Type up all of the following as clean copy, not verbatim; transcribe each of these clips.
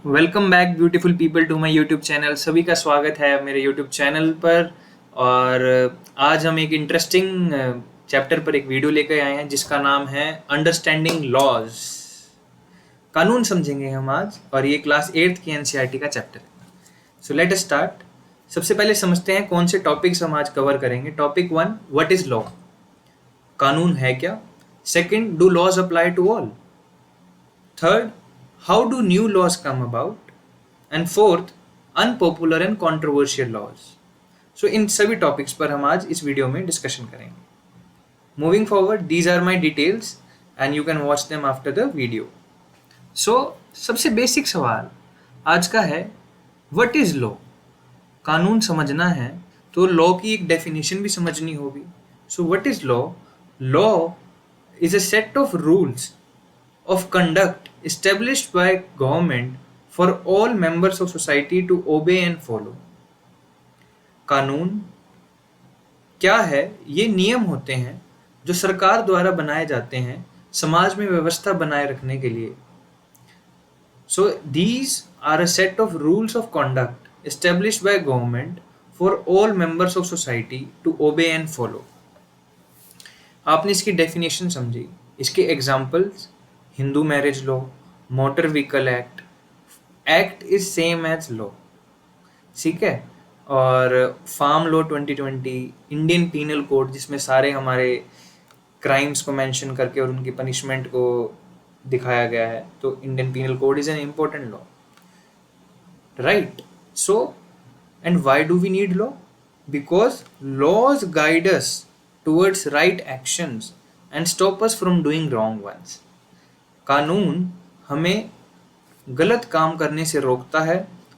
Welcome back beautiful people to my YouTube channel. सभी का स्वागत है मेरे यूट्यूब चैनल पर। और आज हम एक इंटरेस्टिंग चैप्टर पर एक वीडियो लेकर आए हैं जिसका नाम है अंडरस्टैंडिंग लॉज। कानून समझेंगे हम आज, और ये क्लास 8th की एनसीईआरटी का चैप्टर है। सो लेट अस स्टार्ट। सबसे पहले समझते हैं कौन से टॉपिक्स हम आज कवर करेंगे। टॉपिक 1, व्हाट इज लॉ, कानून है क्या। Second, do laws apply to all. Third, how do new laws come about, and fourth, unpopular and controversial laws. So इन सभी टॉपिक्स पर हम आज इस वीडियो में डिस्कशन करेंगे। Moving forward, these are my details and you can watch them after the video. So सबसे basic सवाल आज का है, व्हाट इज लॉ। कानून समझना है तो लॉ की एक डेफिनेशन भी समझनी होगी। So what is law? Law is a set of rules of conduct established by government for all members of society to obey and follow. कानून क्या है? ये नियम होते हैं जो सरकार द्वारा बनाए जाते हैं समाज में व्यवस्था बनाए रखने के लिए। So these are a set of rules of conduct established by government for all members of society to obey and follow. आपने इसकी डेफिनेशन समझी, इसके examples, Hindu marriage law, motor vehicle act. Act is same as law, ठीक है। और farm law 2020, Indian penal code जिसमें सारे हमारे क्राइम्स को मेंशन करके और उनकी पनिशमेंट को दिखाया गया है। तो Indian penal code is an important law, right. So and why do we need law? Because laws guide us towards right actions and stop us from doing wrong ones. कानून हमें गलत काम करने से रोकता है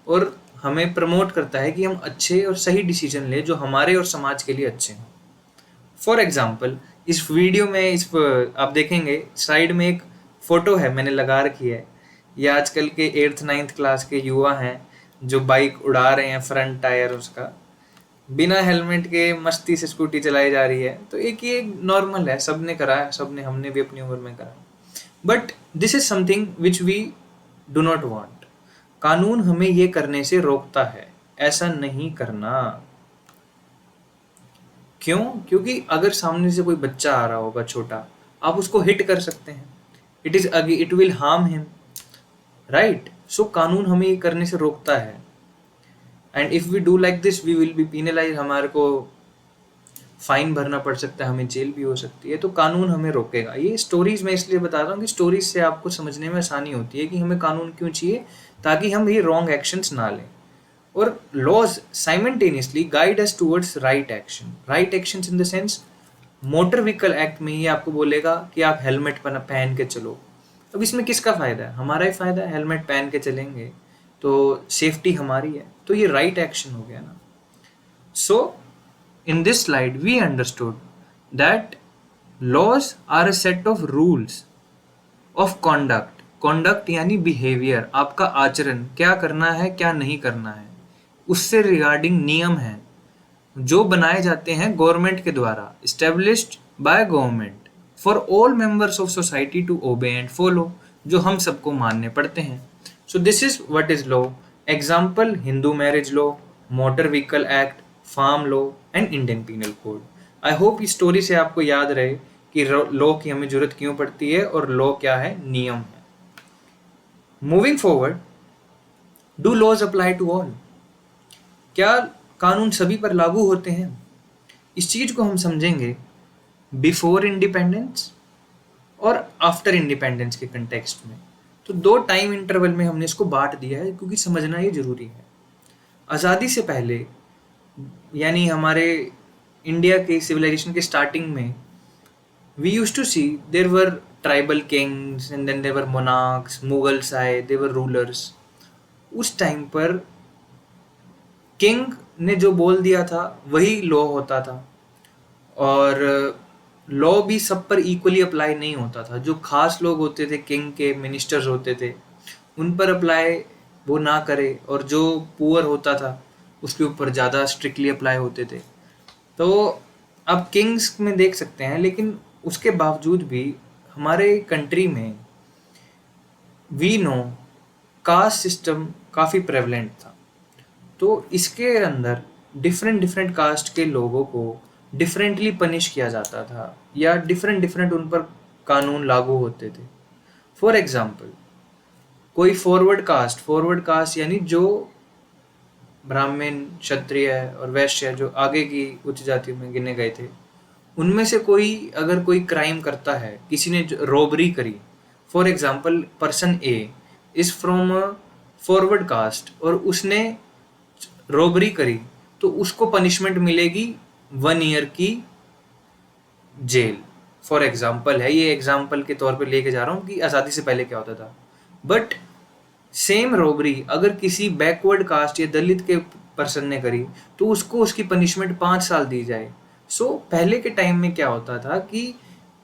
और हमें प्रमोट करता है कि हम अच्छे और सही डिसीजन लें जो हमारे और समाज के लिए अच्छे हों। फॉर एग्जाम्पल, इस वीडियो में आप देखेंगे साइड में एक फ़ोटो है, मैंने लगा रखी है। ये आजकल के 8th 9th क्लास के युवा हैं जो बाइक उड़ा रहे हैं, फ्रंट टायर उसका, बिना हेलमेट के मस्ती से स्कूटी चलाई जा रही है। तो एक ये नॉर्मल है, सबने करा है, हमने भी अपनी उम्र में करा। But this is something which we do not want. कानून हमें ये करने से रोकता है, ऐसा नहीं करना। क्यों? क्योंकि अगर सामने से कोई बच्चा आ रहा होगा छोटा, आप उसको हिट कर सकते हैं, it will harm him, right. So कानून हमें ये करने से रोकता है। And if we do like this we will be penalise, हमारे को फाइन भरना पड़ सकता है, हमें जेल भी हो सकती है। तो कानून हमें रोकेगा। ये स्टोरीज मैं इसलिए बता रहा हूँ कि स्टोरीज से आपको समझने में आसानी होती है कि हमें कानून क्यों चाहिए, ताकि हम ये रॉन्ग एक्शंस ना लें। और laws simultaneously guide us towards right action. Right actions in the sense, motor vehicle act में ये आपको बोलेगा कि आप हेलमेट पहन के चलो। अब इसमें किसका फ़ायदा है? हमारा ही फ़ायदा है। हेलमेट पहन के चलेंगे तो सेफ्टी हमारी है, तो ये राइट एक्शन हो गया ना। सो in this slide we understood that laws are a set of rules of conduct. conduct यानी behavior, आपका आचरण, क्या करना है क्या नहीं करना है, उससे रिगार्डिंग नियम हैं जो बनाए जाते हैं गवर्नमेंट के द्वारा, established by government for all members of society to obey and follow, जो हम सबको मानने पड़ते हैं। So this is what is law. Example, Hindu marriage law, motor vehicle act, farm law and Indian penal code. I hope इस story से आपको याद रहे कि लॉ की हमें जरूरत क्यों पड़ती है और लॉ क्या है, नियम है। Moving forward, do laws apply to all. क्या कानून सभी पर लागू होते हैं? इस चीज को हम समझेंगे बिफोर इंडिपेंडेंस और आफ्टर इंडिपेंडेंस के कंटेक्स्ट में। तो 2 टाइम इंटरवल में हमने इसको बांट दिया है क्योंकि समझना ये जरूरी है। आज़ादी से पहले, यानी हमारे इंडिया के सिविलाइजेशन के स्टार्टिंग में, we used to see there were tribal kings and then there were monarchs, Mughals आए, देयर वर रूलर्स। उस टाइम पर किंग ने जो बोल दिया था वही लॉ होता था, और लॉ भी सब पर इक्वली अप्लाई नहीं होता था। जो खास लोग होते थे, किंग के मिनिस्टर्स होते थे, उन पर अप्लाई वो ना करे, और जो पुअर होता था उसके ऊपर ज़्यादा स्ट्रिक्टली अप्लाई होते थे। तो आप किंग्स में देख सकते हैं, लेकिन उसके बावजूद भी हमारे कंट्री में वी नो कास्ट सिस्टम काफ़ी प्रेवलेंट था। तो इसके अंदर डिफरेंट डिफरेंट कास्ट के लोगों को डिफरेंटली पनिश किया जाता था या डिफरेंट डिफरेंट उन पर कानून लागू होते थे। फॉर एग्जाम्पल, कोई फॉरवर्ड कास्ट यानी जो ब्राह्मण, क्षत्रिय और वैश्य जो आगे की उच्च जाति में गिने गए थे, उनमें से कोई अगर कोई क्राइम करता है, किसी ने रॉबरी करी, for example person A is from a forward caste और उसने रॉबरी करी, तो उसको पनिशमेंट मिलेगी 1 ईयर की जेल। फॉर एग्जाम्पल है, ये एग्जाम्पल के तौर पे लेके जा रहा हूँ कि आज़ादी से पहले क्या होता था। बट सेम रॉबरी अगर किसी बैकवर्ड कास्ट या दलित के पर्सन ने करी तो उसको उसकी पनिशमेंट 5 साल दी जाए। सो पहले के टाइम में क्या होता था कि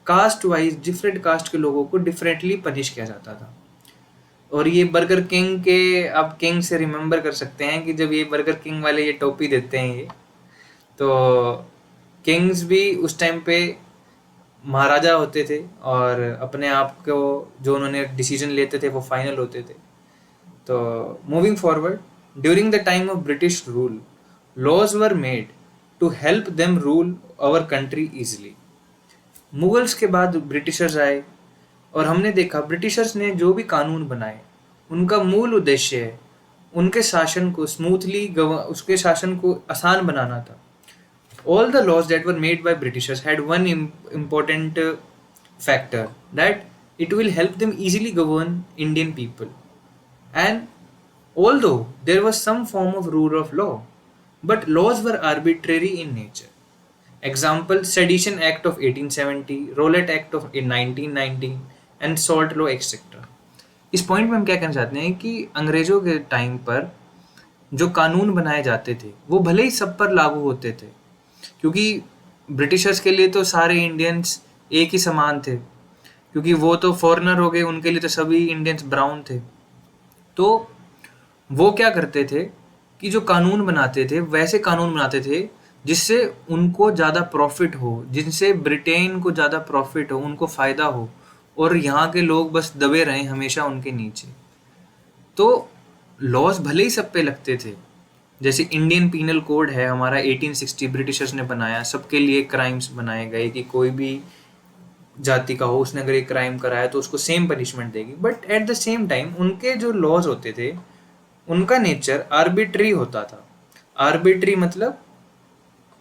कास्ट वाइज डिफरेंट कास्ट के लोगों को डिफरेंटली पनिश किया जाता था। और ये बर्गर किंग के आप किंग से रिमेंबर कर सकते हैं कि जब ये बर्गर किंग वाले ये टोपी देते हैं ये, तो किंग्स भी उस टाइम पे महाराजा होते थे और अपने आप को जो उन्होंने डिसीजन लेते थे वो फाइनल होते थे। तो moving forward, during the time of British rule laws were made to help them rule our country easily. Mughals के बाद ब्रिटिशर्स आए और हमने देखा ब्रिटिशर्स ने जो भी कानून बनाए उनका मूल उद्देश्य है उनके शासन को स्मूथली उसके शासन को आसान बनाना था। All the laws that were made by Britishers had one important factor, that it will help them easily govern Indian people. And although there was some form of rule of law, but laws were arbitrary in nature. Example, Sedition Act of 1870, Rowlatt Act of 1919 and Salt Law etc. इस point में हम क्या कहना चाहते हैं कि अंग्रेजों के टाइम पर जो कानून बनाए जाते थे वो भले ही सब पर लागू होते थे, क्योंकि ब्रिटिशर्स के लिए तो सारे इंडियंस एक ही समान थे, क्योंकि वो तो फॉरेनर हो गए, उनके लिए तो सभी इंडियंस ब्राउन थे। तो वो क्या करते थे कि जो कानून बनाते थे वैसे कानून बनाते थे जिससे उनको ज़्यादा प्रॉफिट हो, जिनसे ब्रिटेन को ज़्यादा प्रॉफिट हो, उनको फ़ायदा हो और यहाँ के लोग बस दबे रहें हमेशा उनके नीचे। तो लॉज भले ही सब पे लगते थे, जैसे इंडियन पीनल कोड है हमारा 1860 ब्रिटिशर्स ने बनाया, सबके लिए क्राइम्स बनाए गए कि कोई भी जाति का हो उसने अगर एक क्राइम कराया तो उसको सेम पनिशमेंट देगी। But at the same time उनके जो लॉज होते थे उनका नेचर आर्बिट्री होता था। आर्बिट्री मतलब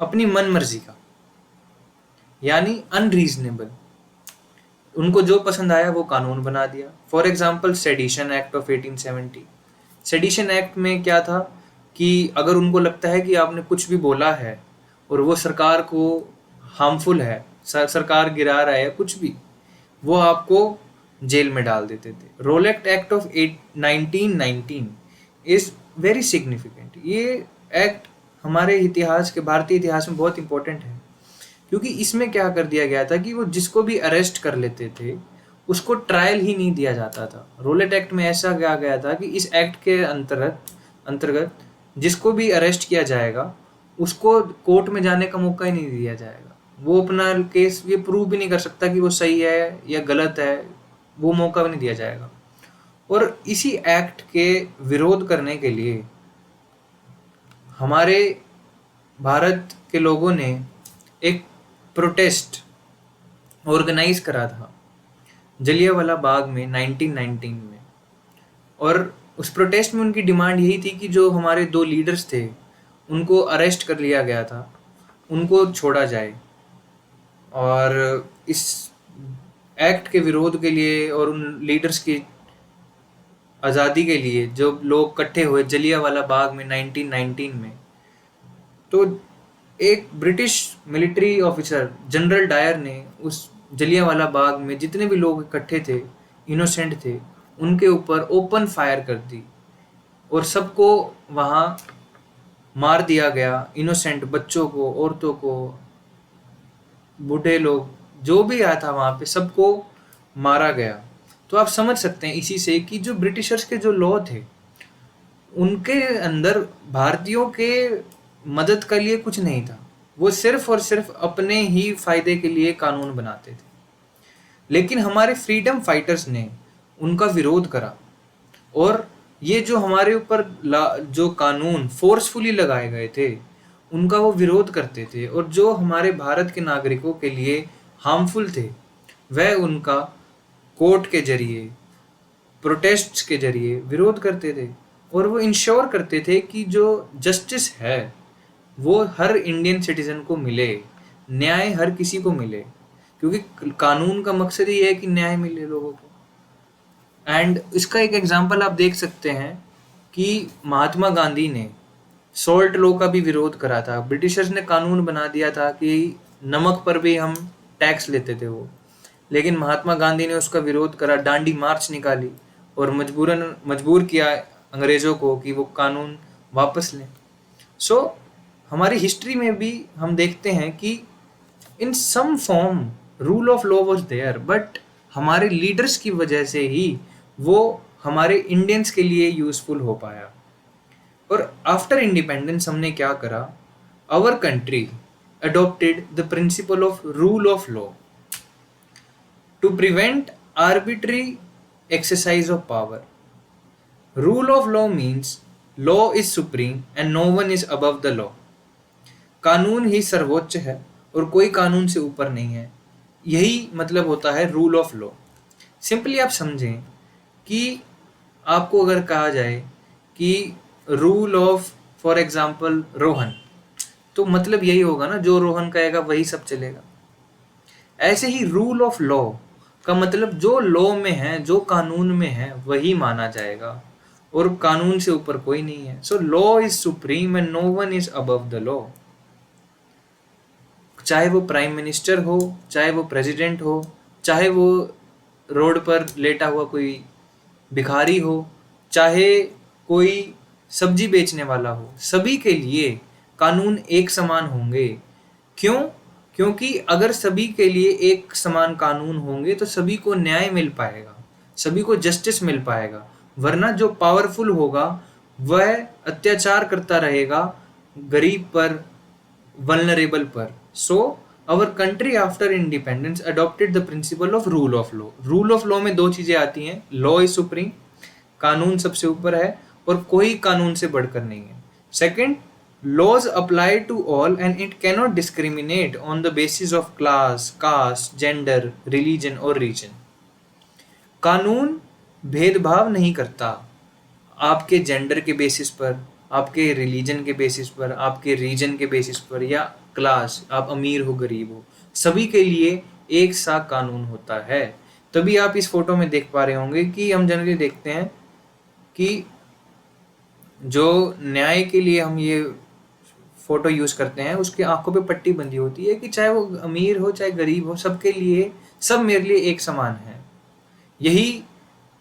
अपनी मन मर्जी का, यानी अनरीजनेबल। उनको जो पसंद आया वो कानून बना दिया। For example sedition act of 1870। Sedition act में क्या था कि अगर उनको लगता है कि आपने कुछ भी बोला है और वो सरकार को हार्मफुल है, सरकार गिरा रहा है, कुछ भी, वो आपको जेल में डाल देते थे। Rowlatt act of 1919 is very significant. ये एक्ट हमारे इतिहास के, भारतीय इतिहास में बहुत इंपॉर्टेंट है, क्योंकि इसमें क्या कर दिया गया था कि वो जिसको भी अरेस्ट कर लेते थे उसको ट्रायल ही नहीं दिया जाता था। रोलेट एक्ट में ऐसा कहा गया था कि इस एक्ट के अंतर्गत जिसको भी अरेस्ट किया जाएगा उसको कोर्ट में जाने का मौका ही नहीं दिया जाएगा। वो अपना केस ये प्रूव भी नहीं कर सकता कि वो सही है या गलत है, वो मौका भी नहीं दिया जाएगा। और इसी एक्ट के विरोध करने के लिए हमारे भारत के लोगों ने एक प्रोटेस्ट ऑर्गेनाइज करा था जलियांवाला बाग में 1919 में। और उस प्रोटेस्ट में उनकी डिमांड यही थी कि जो हमारे 2 लीडर्स थे उनको अरेस्ट कर लिया गया था, उनको छोड़ा जाए। और इस एक्ट के विरोध के लिए और उन लीडर्स की आज़ादी के लिए जो लोग इकट्ठे हुए जलियांवाला बाग में 1919 में, तो एक British military officer general Dyer ने उस जलियांवाला बाग में जितने भी लोग इकट्ठे थे, इनोसेंट थे, उनके ऊपर ओपन फायर कर दी और सबको वहाँ मार दिया गया। इनोसेंट बच्चों को, औरतों को, बूढ़े लोग, जो भी आया था वहाँ पे सबको मारा गया। तो आप समझ सकते हैं इसी से कि जो ब्रिटिशर्स के जो लॉ थे उनके अंदर भारतीयों के मदद के लिए कुछ नहीं था, वो सिर्फ और सिर्फ अपने ही फायदे के लिए कानून बनाते थे। लेकिन हमारे फ्रीडम फाइटर्स ने उनका विरोध करा और ये जो हमारे ऊपर जो कानून फोर्सफुली लगाए गए थे उनका वो विरोध करते थे, और जो हमारे भारत के नागरिकों के लिए हार्मफुल थे वह उनका कोर्ट के जरिए, प्रोटेस्ट्स के जरिए विरोध करते थे। और वो इंश्योर करते थे कि जो जस्टिस है वो हर इंडियन सिटीजन को मिले, न्याय हर किसी को मिले, क्योंकि कानून का मकसद ही है कि न्याय मिले लोगों को। एंड इसका एक एग्जांपल आप देख सकते हैं कि महात्मा गांधी ने सॉल्ट लॉ का भी विरोध करा था। ब्रिटिशर्स ने कानून बना दिया था कि नमक पर भी हम टैक्स लेते थे वो, लेकिन महात्मा गांधी ने उसका विरोध करा, डांडी मार्च निकाली और मजबूर किया अंग्रेज़ों को कि वो कानून वापस लें। सो हमारी हिस्ट्री में भी हम देखते हैं कि in some form rule of law was there, but हमारे लीडर्स की वजह से ही वो हमारे इंडियंस के लिए यूजफुल हो पाया। और आफ्टर इंडिपेंडेंस हमने क्या करा, our country adopted the principle of rule of law to prevent arbitrary exercise of power. Rule of law means law is supreme and no one is above the law. कानून ही सर्वोच्च है और कोई कानून से ऊपर नहीं है, यही मतलब होता है रूल ऑफ लॉ। सिंपली आप समझें कि आपको अगर कहा जाए कि rule of for example Rohan, तो मतलब यही होगा ना, जो रोहन कहेगा वही सब चलेगा। ऐसे ही रूल ऑफ लॉ का मतलब जो लॉ में है, जो कानून में है वही माना जाएगा और कानून से ऊपर कोई नहीं है। So law is supreme and no one is above the law. चाहे वो प्राइम मिनिस्टर हो, चाहे वो प्रेसिडेंट हो, चाहे वो रोड पर लेटा हुआ कोई भिखारी हो, चाहे कोई सब्जी बेचने वाला हो, सभी के लिए कानून एक समान होंगे। क्यों? क्योंकि अगर सभी के लिए एक समान कानून होंगे तो सभी को न्याय मिल पाएगा, सभी को जस्टिस मिल पाएगा। वरना जो पावरफुल होगा वह अत्याचार करता रहेगा गरीब पर, वल्नरेबल पर। So our country after independence adopted the principle of rule of law. Rule of law में दो चीजें आती हैं, लॉ इज सुप्रीम, कानून सबसे ऊपर है और कोई कानून से बढ़कर नहीं है। Second, laws apply to all and it cannot discriminate on the basis of class, caste, gender, religion or region। कानून भेदभाव नहीं करता आपके जेंडर के बेसिस पर, आपके रिलीजन के बेसिस पर, आपके रीजन के बेसिस पर या क्लास, आप अमीर हो गरीब हो, सभी के लिए एक सा कानून होता है। तभी आप इस फोटो में देख पा रहे होंगे कि हम जनरली देखते हैं कि जो न्याय के लिए हम ये फोटो यूज करते हैं उसकी आंखों पे पट्टी बंधी होती है कि चाहे वो अमीर हो चाहे गरीब हो, सबके लिए, सब मेरे लिए एक समान है। यही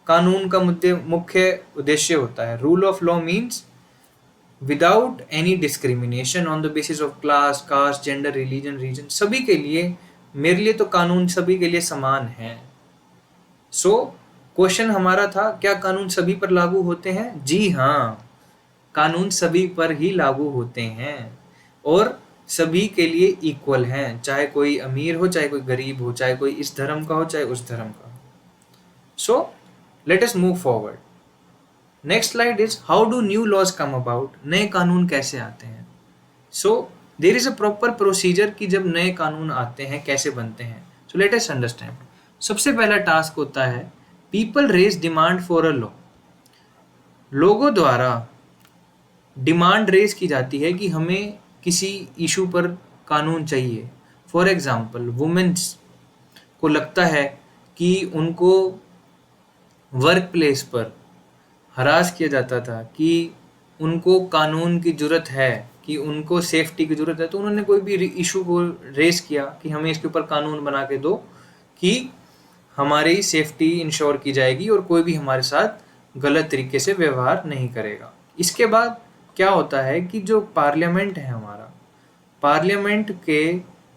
कानून का मुख्य उद्देश्य होता है। Rule of law means without any discrimination on the basis of class, caste, gender, religion, region, सभी के लिए, मेरे लिए तो कानून सभी के लिए समान है। सो क्वेश्चन हमारा था, क्या कानून सभी पर लागू होते हैं? जी हाँ, कानून सभी पर ही लागू होते हैं और सभी के लिए इक्वल हैं, चाहे कोई अमीर हो चाहे कोई गरीब हो, चाहे कोई इस धर्म का हो चाहे उस धर्म का हो। So let us move forward. Next slide is how do new laws come about. नए कानून कैसे आते हैं? So there is a proper procedure कि जब नए कानून आते हैं कैसे बनते हैं। So let us understand. सबसे पहला टास्क होता है people raise demand for a law. लोगों द्वारा डिमांड रेज की जाती है कि हमें किसी इशू पर कानून चाहिए। फॉर एग्जाम्पल, वुमेन्स को लगता है कि उनको वर्क प्लेस पर हरास किया जाता था, कि उनको कानून की ज़रूरत है, कि उनको सेफ्टी की ज़रूरत है, तो उन्होंने कोई भी इशू को रेज किया कि हमें इसके ऊपर कानून बना के दो कि हमारी सेफ्टी इंश्योर की जाएगी और कोई भी हमारे साथ गलत तरीके से व्यवहार नहीं करेगा। इसके बाद क्या होता है कि जो पार्लियामेंट है हमारा, पार्लियामेंट के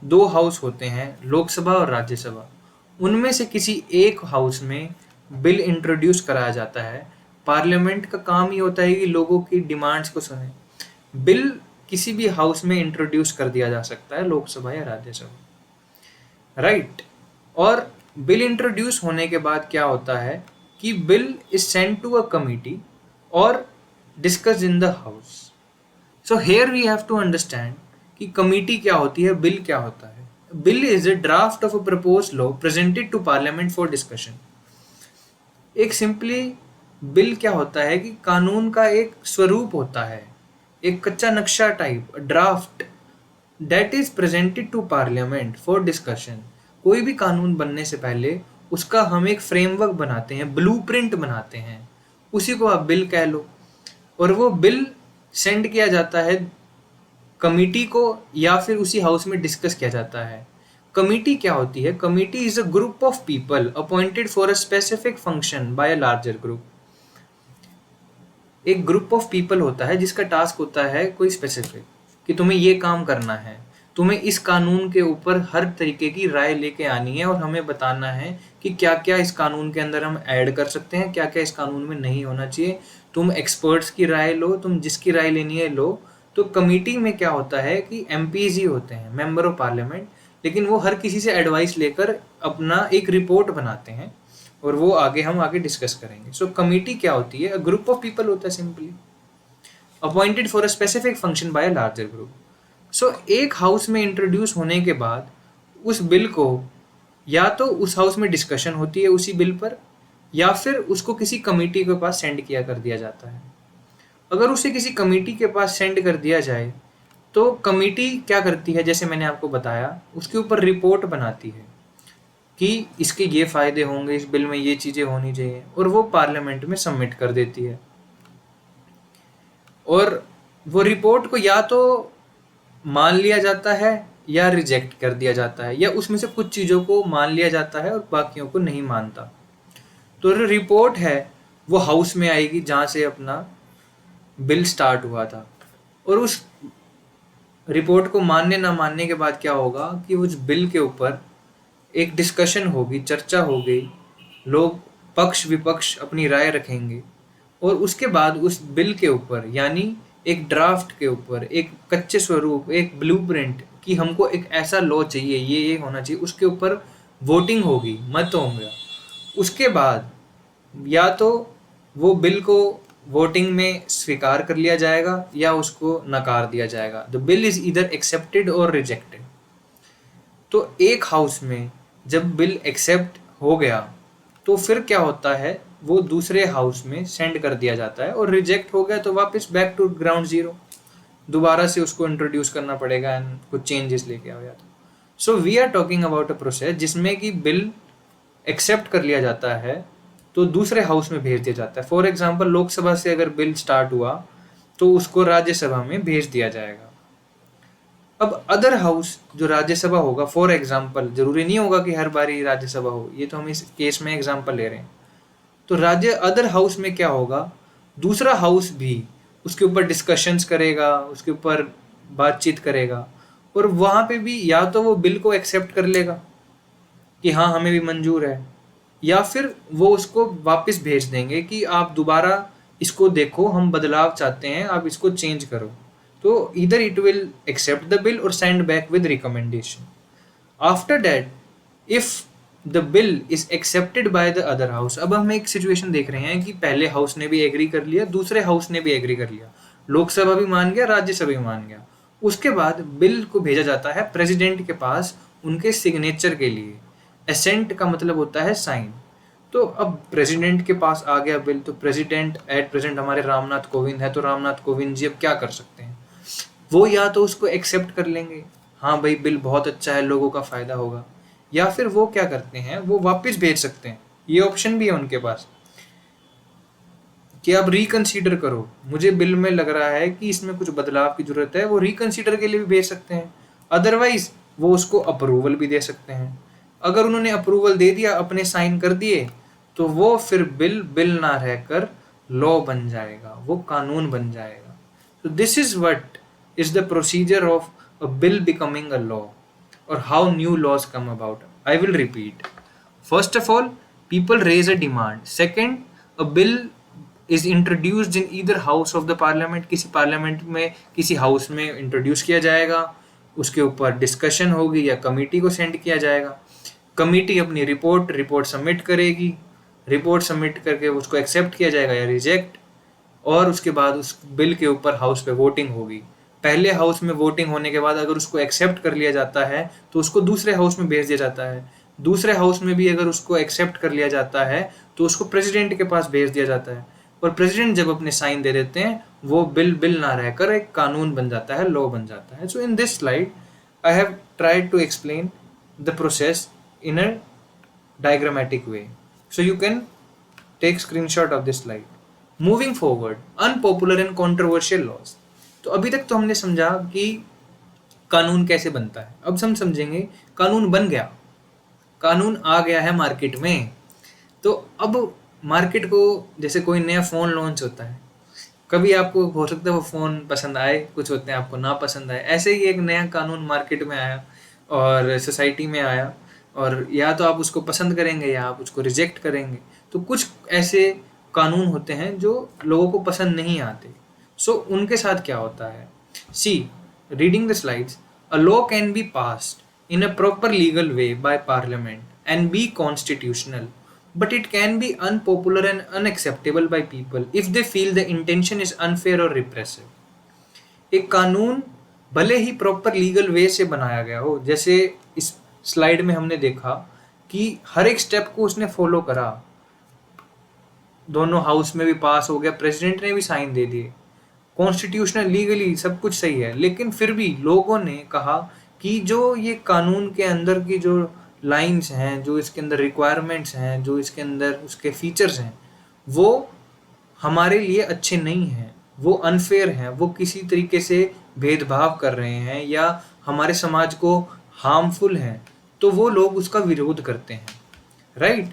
दो हाउस होते हैं, लोकसभा और राज्यसभा। उनमें से किसी एक हाउस में बिल इंट्रोड्यूस कराया जाता है। पार्लियामेंट का काम ही होता है कि लोगों की डिमांड्स को सुने। बिल किसी भी हाउस में इंट्रोड्यूस कर दिया जा सकता है, लोकसभा या राज्यसभा, राइट। और बिल इंट्रोड्यूस होने के बाद क्या होता है कि bill is sent to a committee और discuss in the house. So here we have to understand कि कमिटी क्या होती है, बिल क्या होता है। Bill is a draft of a proposed law presented to parliament for discussion. एक simply bill क्या होता है कि कानून का एक स्वरूप होता है, एक कच्चा नक्शा type draft that is presented to parliament for discussion. कोई भी कानून बनने से पहले उसका हम एक फ्रेमवर्क बनाते हैं, ब्लूप्रिंट बनाते हैं, उसी को आप बिल कह लो। और वो बिल सेंड किया जाता है कमिटी को या फिर उसी हाउस में डिस्कस किया जाता है। कमिटी क्या होती है? Committee is a group of people appointed for a specific function by a larger group. एक ग्रुप ऑफ पीपल होता है जिसका टास्क होता है कोई स्पेसिफिक, कि तुम्हें ये काम करना है, तुम्हें इस कानून के ऊपर हर तरीके की राय लेके आनी है और हमें बताना है कि क्या क्या इस कानून के अंदर हम ऐड कर सकते हैं, क्या क्या इस कानून में नहीं होना चाहिए। तुम एक्सपर्ट्स की राय लो, तुम जिसकी राय लेनी है लो। तो कमेटी में क्या होता है कि एमपीज ही होते हैं, मेंबर ऑफ पार्लियामेंट, लेकिन वो हर किसी से एडवाइस लेकर अपना एक रिपोर्ट बनाते हैं और वो हम आगे डिस्कस करेंगे। सो कमेटी क्या होती है? ग्रुप ऑफ पीपल होता है simply, appointed for a specific function by a larger group. So एक हाउस में इंट्रोड्यूस होने के बाद उस बिल को या तो उस हाउस में डिस्कशन होती है उसी बिल पर, या फिर उसको किसी कमेटी के पास सेंड किया कर दिया जाता है। अगर उसे किसी कमेटी के पास सेंड कर दिया जाए तो कमेटी क्या करती है, जैसे मैंने आपको बताया, उसके ऊपर रिपोर्ट बनाती है कि इसके ये फायदे होंगे, इस बिल में ये चीज़ें होनी चाहिए, और वो पार्लियामेंट में सबमिट कर देती है। और वो रिपोर्ट को या तो मान लिया जाता है या रिजेक्ट कर दिया जाता है, या उसमें से कुछ चीज़ों को मान लिया जाता है और बाकियों को नहीं मानता। तो जो रिपोर्ट है वो हाउस में आएगी जहाँ से अपना बिल स्टार्ट हुआ था, और उस रिपोर्ट को मानने ना मानने के बाद क्या होगा कि उस बिल के ऊपर एक डिस्कशन होगी, चर्चा होगी, लोग पक्ष विपक्ष अपनी राय रखेंगे, और उसके बाद उस बिल के ऊपर, यानी एक ड्राफ्ट के ऊपर, एक कच्चे स्वरूप, एक ब्लूप्रिंट कि हमको एक ऐसा लॉ चाहिए, ये होना चाहिए, उसके ऊपर वोटिंग होगी, मत होंगे। उसके बाद या तो वो बिल को वोटिंग में स्वीकार कर लिया जाएगा या उसको नकार दिया जाएगा। The bill is either accepted और रिजेक्टेड। तो एक हाउस में जब बिल एक्सेप्ट हो गया तो फिर क्या होता है, वो दूसरे हाउस में सेंड कर दिया जाता है, और रिजेक्ट हो गया तो वापस बैक टू ग्राउंड जीरो, दोबारा से उसको इंट्रोड्यूस करना पड़ेगा एंड कुछ चेंजेस लेके आ गया। So we are talking about a process जिसमें कि बिल एक्सेप्ट कर लिया जाता है तो दूसरे हाउस में भेज दिया जाता है। फॉर एग्जाम्पल, लोकसभा से अगर बिल स्टार्ट हुआ तो उसको राज्यसभा में भेज दिया जाएगा। अब अदर हाउस जो राज्यसभा होगा, फॉर एग्जाम्पल, जरूरी नहीं होगा कि हर बारी राज्यसभा हो, ये तो हम इस केस में एग्जाम्पल ले रहे हैं। तो अदर हाउस में क्या होगा, दूसरा हाउस भी उसके ऊपर डिस्कशंस करेगा, उसके ऊपर बातचीत करेगा, और वहाँ पे भी या तो वो बिल को एक्सेप्ट कर लेगा कि हाँ हमें भी मंजूर है, या फिर वो उसको वापस भेज देंगे कि आप दोबारा इसको देखो, हम बदलाव चाहते हैं, आप इसको चेंज करो। तो इधर it will accept the bill और send back with recommendation. After that if the bill is accepted by the other house, अब हम एक सिचुएशन देख रहे हैं कि पहले हाउस ने भी एग्री कर लिया, दूसरे हाउस ने भी एग्री कर लिया, लोकसभा भी मान गया, राज्यसभा भी मान गया। उसके बाद बिल को भेजा जाता है प्रेसिडेंट के पास उनके सिग्नेचर के लिए। एसेंट का मतलब होता है साइन। तो अब प्रेसिडेंट के पास आ गया बिल, तो प्रेसिडेंट एट प्रेजेंट हमारे रामनाथ कोविंद है, तो रामनाथ कोविंद जी अब क्या कर सकते हैं, वो या तो उसको एक्सेप्ट कर लेंगे, हाँ भाई बिल बहुत अच्छा है, लोगों का फायदा होगा, या फिर वो क्या करते हैं, वो वापस भेज सकते हैं। ये ऑप्शन भी है उनके पास कि आप रिकंसीडर करो, मुझे बिल में लग रहा है कि इसमें कुछ बदलाव की जरूरत है, वो रिकंसीडर के लिए भी भेज सकते हैं। अदरवाइज वो उसको अप्रूवल भी दे सकते हैं। अगर उन्होंने अप्रूवल दे दिया, अपने साइन कर दिए, तो वो फिर बिल ना रहकर लॉ बन जाएगा, वो कानून बन जाएगा। तो this is what is the procedure of a bill becoming a law, or how new laws come about. I will repeat. First of all, people raise a demand. Second, a bill is introduced in either house of the parliament. किसी parliament में, किसी house में introduce किया जाएगा, उसके ऊपर discussion होगी या कमेटी को सेंड किया जाएगा। कमेटी अपनी रिपोर्ट सबमिट करेगी, रिपोर्ट सबमिट करके उसको एक्सेप्ट किया जाएगा या रिजेक्ट, और उसके बाद उस बिल के ऊपर हाउस पे वोटिंग होगी। पहले हाउस में वोटिंग होने के बाद अगर उसको एक्सेप्ट कर लिया जाता है तो उसको दूसरे हाउस में भेज दिया जाता है। दूसरे हाउस में भी अगर उसको एक्सेप्ट कर लिया जाता है तो उसको प्रेसिडेंट के पास भेज दिया जाता है, और प्रेसिडेंट जब अपने साइन दे देते हैं वो बिल ना रहकर एक कानून बन जाता है, लॉ बन जाता है। So in this slide I have tried to explain the process in a diagrammatic way. So you can take screenshot of this slide. Moving forward, unpopular and controversial laws. तो अभी तक तो हमने समझा कि कानून कैसे बनता है। अब हम समझेंगे कानून बन गया, कानून आ गया है मार्केट में। तो अब मार्केट को, जैसे कोई नया फ़ोन लॉन्च होता है, कभी आपको हो सकता है वो फ़ोन पसंद आए, कुछ होते हैं आपको ना पसंद आए। ऐसे ही एक नया कानून मार्केट में आया और सोसाइटी में आया, और या तो आप उसको पसंद करेंगे या आप उसको रिजेक्ट करेंगे। तो कुछ ऐसे कानून होते हैं जो लोगों को पसंद नहीं आते। सो उनके साथ क्या होता है? See, reading the slides, a law can be passed in a proper legal way by parliament and be constitutional, but it can be unpopular and unacceptable by people if they feel the intention is unfair or repressive. एक कानून भले ही proper legal वे से बनाया गया हो, जैसे इस slide में हमने देखा कि हर एक स्टेप को उसने फॉलो करा, दोनों हाउस में भी पास हो गया, प्रेसिडेंट ने भी साइन दे दिए, कॉन्स्टिट्यूशनल लीगली सब कुछ सही है, लेकिन फिर भी लोगों ने कहा कि जो ये कानून के अंदर की जो लाइंस हैं, जो इसके अंदर रिक्वायरमेंट्स हैं, जो इसके अंदर उसके फीचर्स हैं, वो हमारे लिए अच्छे नहीं हैं, वो अनफेयर हैं, वो किसी तरीके से भेदभाव कर रहे हैं या हमारे समाज को हार्मफुल हैं। तो वो लोग उसका विरोध करते हैं, right?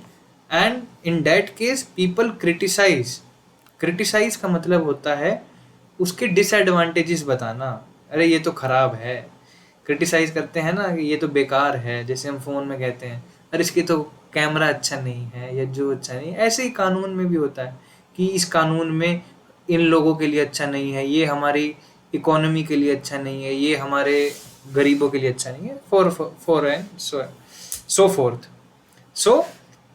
And in that case people criticise. Criticise का मतलब होता है उसके डिसएडवांटेजेस बताना। अरे ये तो खराब है, क्रिटिसाइज करते हैं ना कि ये तो बेकार है। जैसे हम फ़ोन में कहते हैं अरे इसके तो कैमरा अच्छा नहीं है या जो अच्छा नहीं है, ऐसे ही कानून में भी होता है कि इस कानून में इन लोगों के लिए अच्छा नहीं है, ये हमारी इकोनॉमी के लिए अच्छा नहीं है, ये हमारे गरीबों के लिए अच्छा नहीं है, for and so forth. So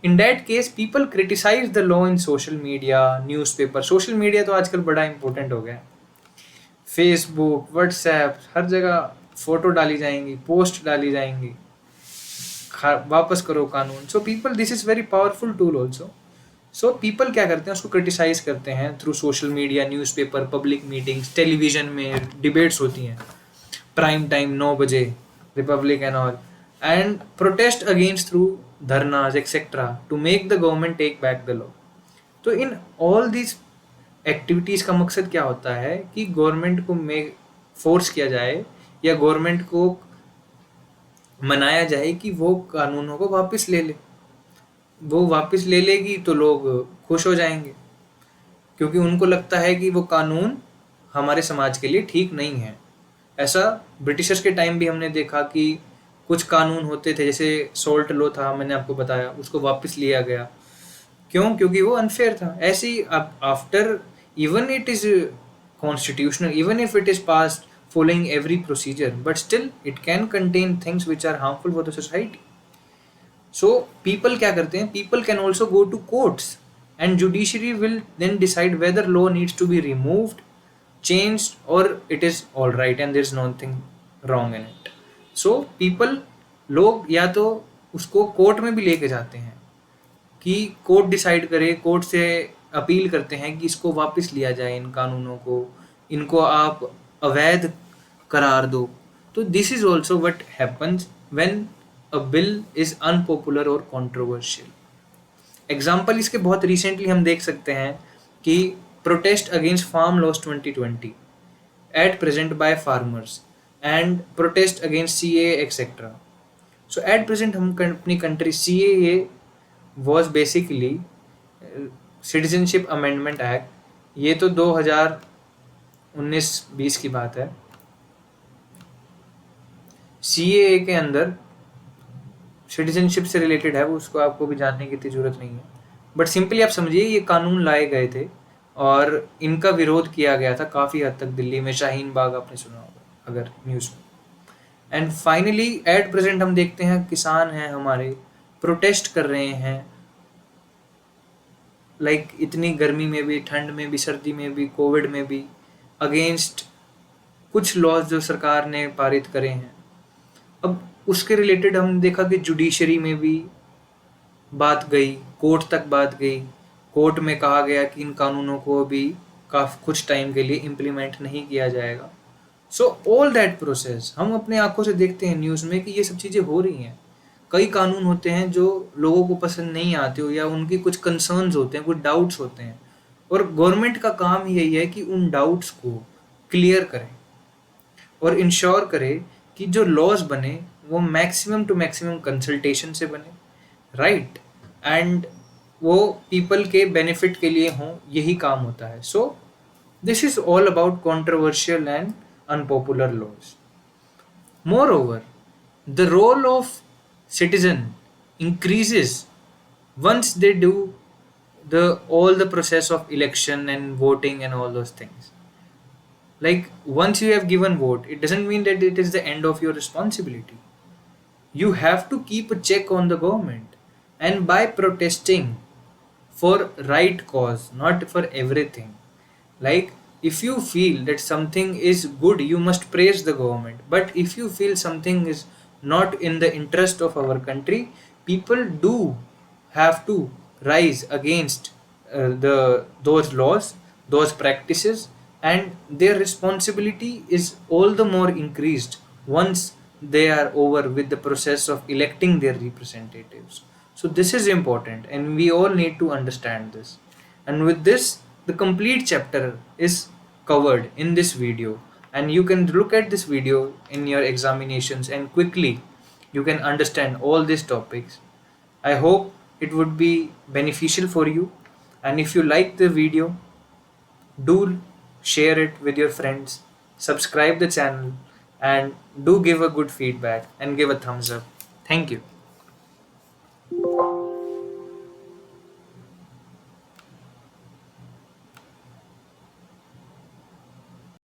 in that case people criticise the law in social media, newspaper. Social media तो आजकल बड़ा इंपॉर्टेंट हो गया है, फेसबुक, व्हाट्सएप, हर जगह फोटो डाली जाएंगी, पोस्ट डाली जाएंगी, वापस करो कानून। So people, this is very powerful tool also. So people क्या करते हैं, उसको क्रिटिसाइज करते हैं through social media, newspaper, public meetings, television में डिबेट्स होती हैं प्राइम टाइम 9 बजे, Republic and all, and protest against through dharnas etcetera to make the government take back the law. तो इन ऑल दिस एक्टिविटीज़ का मकसद क्या होता है कि गवर्नमेंट को फोर्स किया जाए या गवर्नमेंट को मनाया जाए कि वो कानूनों को वापस ले ले। वो वापस ले लेगी तो लोग खुश हो जाएंगे, क्योंकि उनको लगता है कि वो कानून हमारे समाज के लिए ठीक नहीं है। ऐसा ब्रिटिशर्स के टाइम भी हमने देखा कि कुछ कानून होते थे, जैसे सोल्ट लॉ था, मैंने आपको बताया, उसको वापस लिया गया। क्यों? क्योंकि वो अनफेयर था। ऐसे ही after, even it is constitutional, even if it is passed following every procedure, but still it can contain things which are harmful for the society. So people क्या करते हैं, people can also go to courts and judiciary will then decide whether law needs to be removed, changed, or it is all right and there is nothing wrong in it. So people, लोग या तो उसको court में भी लेके जाते हैं कि कोर्ट डिसाइड करे, कोर्ट से अपील करते हैं कि इसको वापस लिया जाए, इन कानूनों को, इनको आप अवैध करार दो। तो this is also what happens when a bill is unpopular और कॉन्ट्रोवर्शियल। एग्जाम्पल इसके बहुत रिसेंटली हम देख सकते हैं कि protest against farm laws 2020 at present by farmers and protest against CAA etcetera. So at present हम अपनी country, CAA was basically citizenship amendment act, ये तो 2019-20 की बात है। CAA के अंदर सिटीजनशिप से रिलेटेड है, वो उसको आपको भी जानने की इतनी जरूरत नहीं है, बट सिंपली आप समझिए ये कानून लाए गए थे और इनका विरोध किया गया था काफ़ी हद तक। दिल्ली में शाहीन बाग आपने सुना होगा अगर न्यूज़ में। एंड फाइनली एट प्रेजेंट हम देखते हैं किसान हैं हमारे, प्रोटेस्ट कर रहे हैं लाइक इतनी गर्मी में भी, ठंड में भी, सर्दी में भी, कोविड में भी, अगेंस्ट कुछ लॉज जो सरकार ने पारित करे हैं। अब उसके रिलेटेड हम देखा कि जुडिशरी में भी बात गई, कोर्ट तक बात गई। कोर्ट में कहा गया कि इन कानूनों को अभी काफ़ी कुछ टाइम के लिए इम्प्लीमेंट नहीं किया जाएगा। सो ऑल दैट प्रोसेस हम अपने आंखों से देखते हैं न्यूज़ में कि ये सब चीज़ें हो रही हैं। कई कानून होते हैं जो लोगों को पसंद नहीं आते हो, या उनकी कुछ कंसर्न्स होते हैं, कुछ डाउट्स होते हैं, और गवर्नमेंट का काम ही यही है कि उन डाउट्स को क्लियर करें और इंश्योर करे कि जो लॉज बने वो मैक्सिमम टू मैक्सिमम कंसल्टेशन से बने, राइट, एंड वो पीपल के बेनिफिट के लिए हों, यही काम होता है। So this is all about controversial and unpopular laws. Moreover, the role of citizen increases once they do all the process of election and voting and all those things. Like once you have given vote, it doesn't mean that it is the end of your responsibility. You have to keep a check on the government, and by protesting for right cause, not for everything. Like if you feel that something is good, you must praise the government. But if you feel something is not in the interest of our country, people do have to rise against the those laws, those practices, and their responsibility is all the more increased once they are over with the process of electing their representatives. So this is important, and we all need to understand this. And with this, the complete chapter is covered in this video, and you can look at this video in your examinations and quickly you can understand all these topics. I hope it would be beneficial for you, and if you like the video, do share it with your friends, subscribe the channel, and do give a good feedback and give a thumbs up. Thank you.